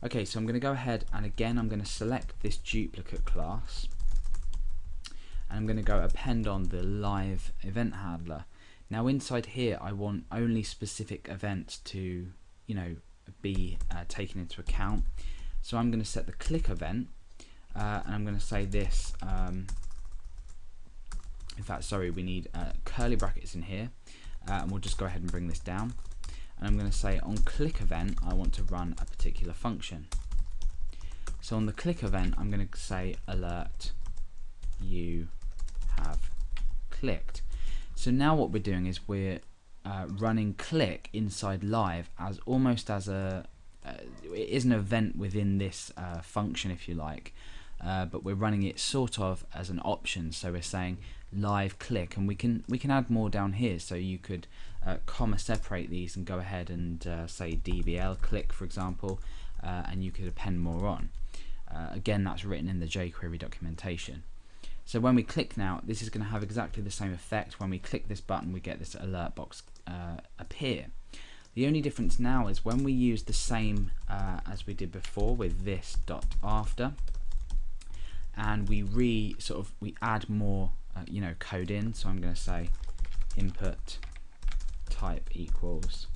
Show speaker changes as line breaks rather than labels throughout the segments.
Okay, so I'm going to go ahead and again I'm going to select this duplicate class, and I'm going to go append on the live event handler. Now inside here I want only specific events to be taken into account. So I'm going to set the click event, and I'm going to say this. In fact, sorry, we need curly brackets in here, and we'll just go ahead and bring this down. And I'm going to say on click event I want to run a particular function. So on the click event I'm going to say alert you have clicked. So now what we're doing is we're running click inside live as almost as it is an event within this function, if you like, but we're running it sort of as an option. So we're saying live click, and we can add more down here. So you could comma separate these and go ahead and say DBL click, for example, and you could append more on. Again, that's written in the jQuery documentation. So when we click now, this is going to have exactly the same effect. When we click this button, we get this alert box appear. The only difference now is when we use the same as we did before with this dot after, and we add more code in. So I'm going to say input type equals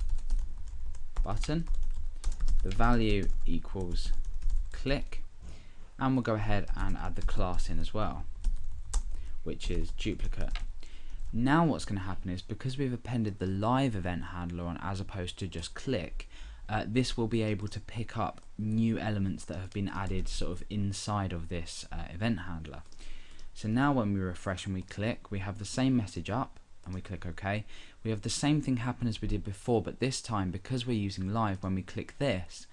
button, the value equals click, and we'll go ahead and add the class in as well, which is duplicate. Now what's going to happen is, because we've appended the live event handler on as opposed to just click, this will be able to pick up new elements that have been added sort of inside of this event handler. So now when we refresh and we click, we have the same message up, and we click OK. We have the same thing happen as we did before, but this time, because we're using live, when we click this,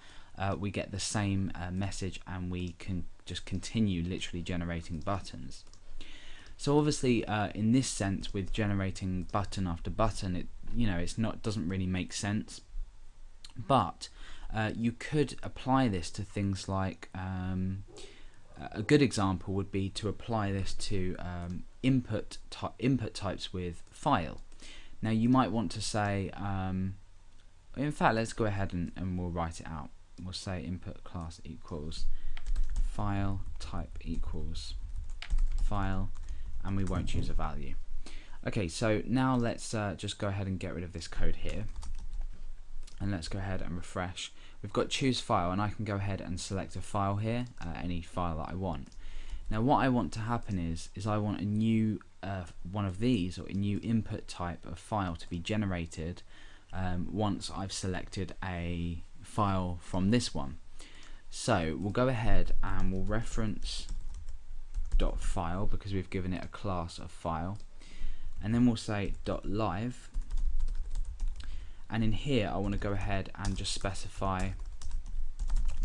we get the same message, and we can just continue literally generating buttons. So obviously, in this sense, with generating button after button, doesn't really make sense. But you could apply this to things like a good example would be to apply this to input types with file. Now you might want to say, in fact, let's go ahead and we'll write it out. We'll say input class equals file type equals file, and we won't choose a value. Okay, so now let's just go ahead and get rid of this code here, and let's go ahead and refresh. We've got choose file, and I can go ahead and select a file here, any file that I want. Now what I want to happen is I want a new one of these, or a new input type of file to be generated once I've selected a file from this one. So we'll go ahead and we'll reference .file, because we've given it a class of file, and then we'll say .live, and in here I want to go ahead and just specify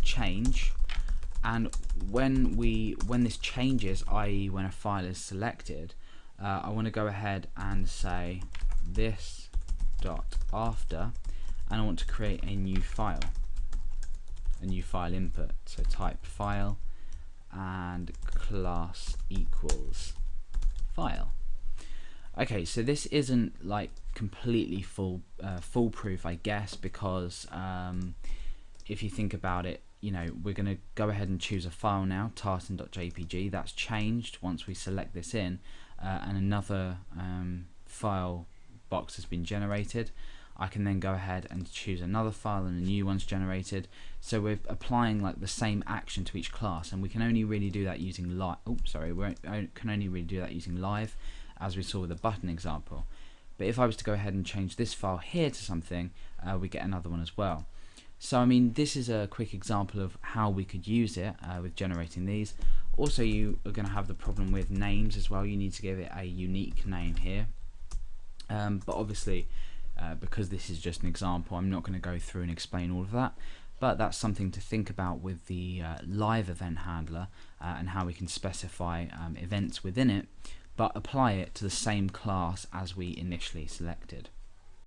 change, and when this changes, i.e. when a file is selected, I want to go ahead and say this dot after, and I want to create a new file input. So type file and class equals file. Okay, so this isn't like completely foolproof, I guess, because if you think about it, we're going to go ahead and choose a file now, tartan.jpg. That's changed once we select this in, and another file box has been generated. I can then go ahead and choose another file, and a new one's generated. So we're applying like the same action to each class, and we can only really do that using live. Can only really do that using live, as we saw with the button example. But if I was to go ahead and change this file here to something, we get another one as well. So I mean, this is a quick example of how we could use it with generating these. Also, you are going to have the problem with names as well. You need to give it a unique name here. But obviously, because this is just an example, I'm not going to go through and explain all of that. But that's something to think about with the live event handler, and how we can specify events within it, but apply it to the same class as we initially selected.